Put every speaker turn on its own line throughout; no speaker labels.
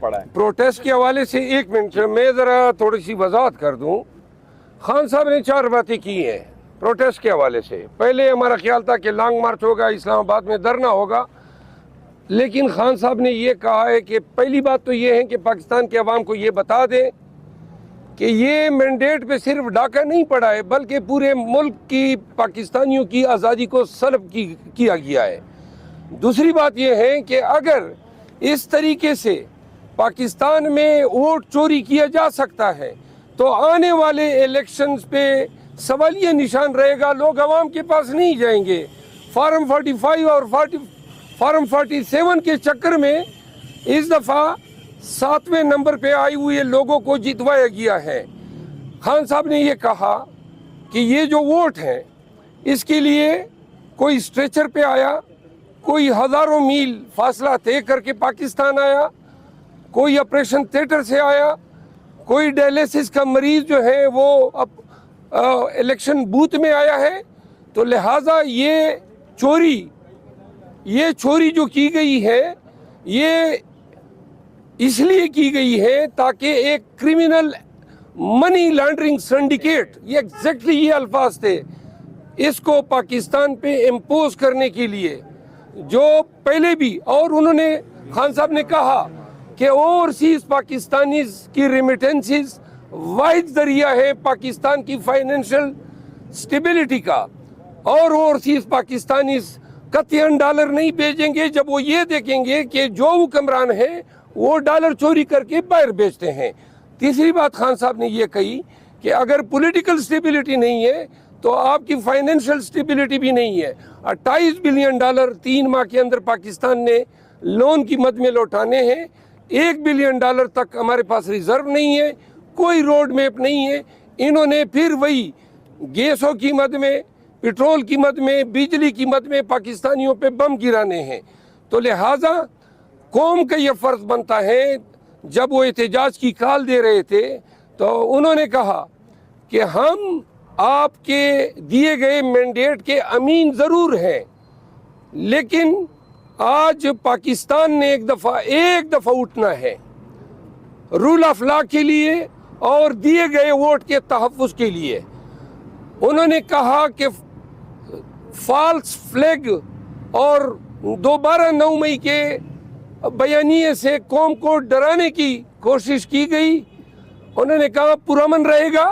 पड़ा है।
प्रोटेस्ट के हवाले से एक मिनट मैं ज़रा थोड़ी सी वजाहत कर दूं। खान साहब ने 4 बातें की हैं प्रोटेस्ट के हवाले से। पहले हमारा ख्याल था कि लॉन्ग मार्च होगा, इस्लामाबाद में धरना होगा, लेकिन खान साहब ने ये कहा है कि पहली बात तो ये है कि पाकिस्तान के अवाम को ये बता दें कि ये मैंडेट पे सिर्फ डाका नहीं पड़ा है, बल्कि पूरे मुल्क की पाकिस्तानियों की आज़ादी को सल्ब किया गया है। दूसरी बात ये है कि अगर इस तरीके से पाकिस्तान में वोट चोरी किया जा सकता है तो आने वाले इलेक्शंस पे सवालिया निशान रहेगा, लोग अवाम के पास नहीं जाएंगे। फार्म 45 और फार्म 47 के चक्कर में इस दफ़ा 7वें नंबर पे आई हुए लोगों को जितवाया गया है। खान साहब ने ये कहा कि ये जो वोट हैं इसके लिए कोई स्ट्रेचर पे आया, कोई हज़ारों मील फासला तय करके पाकिस्तान आया, कोई ऑपरेशन थिएटर से आया, कोई डायलिसिस का मरीज़ जो है वो अब इलेक्शन बूथ में आया है। तो लिहाजा ये चोरी जो की गई है ये इसलिए की गई है ताकि एक क्रिमिनल मनी लॉन्ड्रिंग सिंडिकेट, ये एग्जैक्टली ये अल्फाज थे, इसको पाकिस्तान पे इम्पोज करने के लिए जो पहले भी, और उन्होंने खान साहब ने कहा कि ओवरसीज पाकिस्तानीज की रेमिटेंसेस वाहिद जरिया है पाकिस्तान की फाइनेंशियल स्टेबिलिटी का, और ओवरसीज पाकिस्तानीज कतई डॉलर नहीं भेजेंगे जब वो ये देखेंगे कि जो हुक्मरान है वो डॉलर चोरी करके बाहर बेचते हैं। तीसरी बात खान साहब ने ये कही कि अगर पॉलिटिकल स्टेबिलिटी नहीं है तो आपकी फाइनेंशियल स्टेबिलिटी भी नहीं है। 28 बिलियन डॉलर 3 माह के अंदर पाकिस्तान ने लोन की मद में लौटाने हैं। 1 बिलियन डॉलर तक हमारे पास रिजर्व नहीं है, कोई रोड मैप नहीं है। इन्होंने फिर वही गैसों की मद में, पेट्रोल की मद में, बिजली की मद में पाकिस्तानियों पे बम गिराने हैं। तो लिहाजा कौम का ये फ़र्ज बनता है, जब वो एहतजाज की कॉल दे रहे थे तो उन्होंने कहा कि हम आपके दिए गए मैंडेट के अमीन ज़रूर हैं, लेकिन आज पाकिस्तान ने एक दफ़ा उठना है रूल ऑफ लॉ के लिए और दिए गए वोट के तहफ़्फ़ुज़ के लिए। उन्होंने कहा कि फॉल्स फ्लैग और दोबारा 9 मई के बयानिए से कौम को डराने की कोशिश की गई। उन्होंने कहा पुरअमन रहेगा,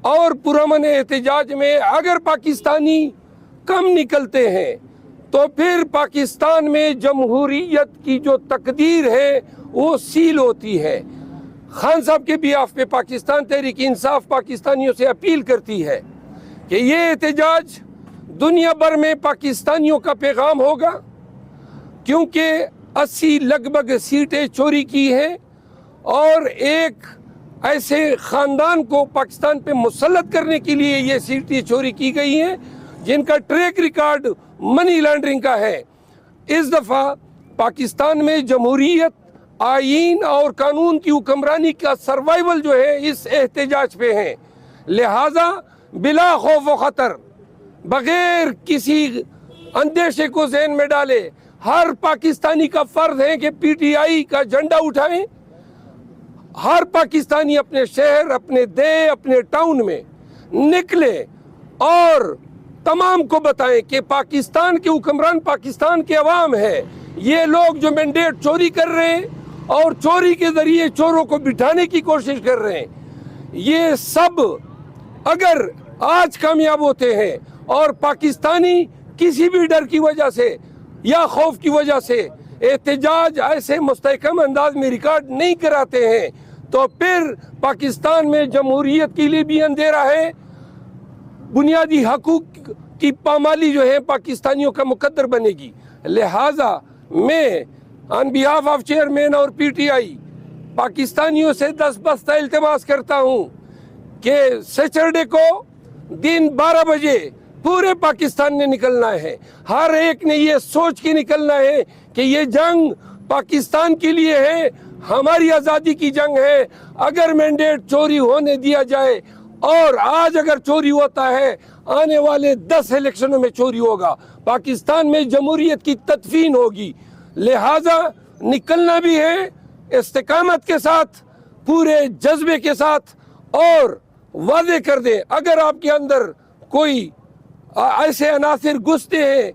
और पुरअमन एहतजाज में अगर पाकिस्तानी कम निकलते हैं तो फिर पाकिस्तान में जमहूरियत की जो तकदीर है वो सील होती है। खान साहब के बिहाफ पे पाकिस्तान तहरीक इंसाफ पाकिस्तानियों से अपील करती है कि ये एहतजाज दुनिया भर में पाकिस्तानियों का पैगाम होगा, क्योंकि 80 लगभग सीटें चोरी की हैं और एक ऐसे ख़ानदान को पाकिस्तान पे मुसल्लत करने के लिए ये सीटें चोरी की गई हैं जिनका ट्रैक रिकॉर्ड मनी लॉन्ड्रिंग का है। इस दफ़ा पाकिस्तान में जमहूरियत, आईन और कानून की हुक्मरानी का सर्वाइवल जो है इस एहतजाज पे है। लिहाजा बिला खौफ व ख़तर, बगैर किसी अंदेशे को ज़हन में डाले, हर पाकिस्तानी का फ़र्ज है कि PTI का झंडा उठाएं। हर पाकिस्तानी अपने शहर, अपने देश, अपने टाउन में निकले और तमाम को बताएं कि पाकिस्तान के हुक्मरान पाकिस्तान के अवाम है। ये लोग जो मैंडेट चोरी कर रहे हैं और चोरी के ज़रिए चोरों को बिठाने की कोशिश कर रहे हैं, ये सब अगर आज कामयाब होते हैं और पाकिस्तानी किसी भी डर की वजह से या खौफ की वजह से एहतजाज ऐसे मुस्तहकम अंदाज में रिकॉर्ड नहीं कराते हैं, तो फिर पाकिस्तान में जमहूरियत के लिए भी अंधेरा है। बुनियादी हकूक की पामाली जो है पाकिस्तानियों का मुकद्दर बनेगी। लिहाजा मैं ऑन बिहाफ ऑफ चेयरमैन और PTI पाकिस्तानियों से दस्तबस्ता इल्तिमास करता हूँ कि सैटरडे को दिन 12 बजे पूरे पाकिस्तान ने निकलना है। हर एक ने ये सोच के निकलना है कि ये जंग पाकिस्तान के लिए है, हमारी आज़ादी की जंग है। अगर मैंडेट चोरी होने दिया जाए, और आज अगर चोरी होता है, आने वाले 10 इलेक्शनों में चोरी होगा, पाकिस्तान में जमहूरियत की तदफीन होगी। लिहाजा निकलना भी है استقامت کے ساتھ، پورے جذبے کے ساتھ اور واضح کر دیں. اگر آپ کے اندر کوئی ایسے عناصر گھستے ہیں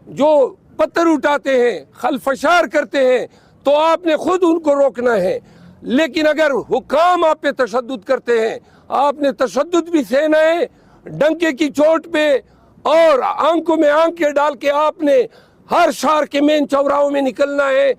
جو پتھر اٹھاتے ہیں، خلفشار کرتے ہیں، تو آپ نے خود ان کو روکنا ہے. لیکن اگر حکام آپ پہ تشدد کرتے ہیں، آپ نے تشدد بھی سہنا ہے، ڈنکے کی چوٹ پہ اور آنکھوں میں آنکھیں ڈال کے آپ نے ہر شہر کے مین چوراہوں میں نکلنا ہے.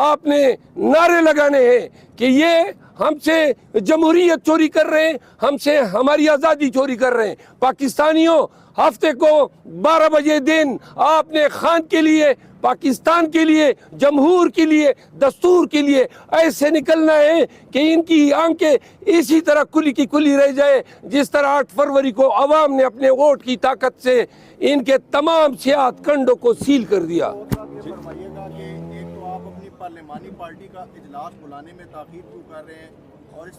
آپ نے نعرے لگانے ہیں کہ یہ ہم سے جمہوریت چوری کر رہے ہیں، ہم سے ہماری آزادی چوری کر رہے ہیں. پاکستانیوں، ہفتے کو 12 بجے دن آپ نے خان کے لیے، پاکستان کے لیے، جمہور کے لیے، دستور کے لیے ایسے نکلنا ہے کہ ان کی آنکھیں اسی طرح کھلی کی کھلی رہ جائے جس طرح 8 فروری کو عوام نے اپنے ووٹ کی طاقت سے ان کے تمام سیاہت کنڈوں کو سیل کر دیا.
فرمائیے گا کہ ایک تو آپ اپنی پارلیمانی پارٹی کا اجلاس بلانے میں تاخیر کیوں کر رہے ہیں، اور اس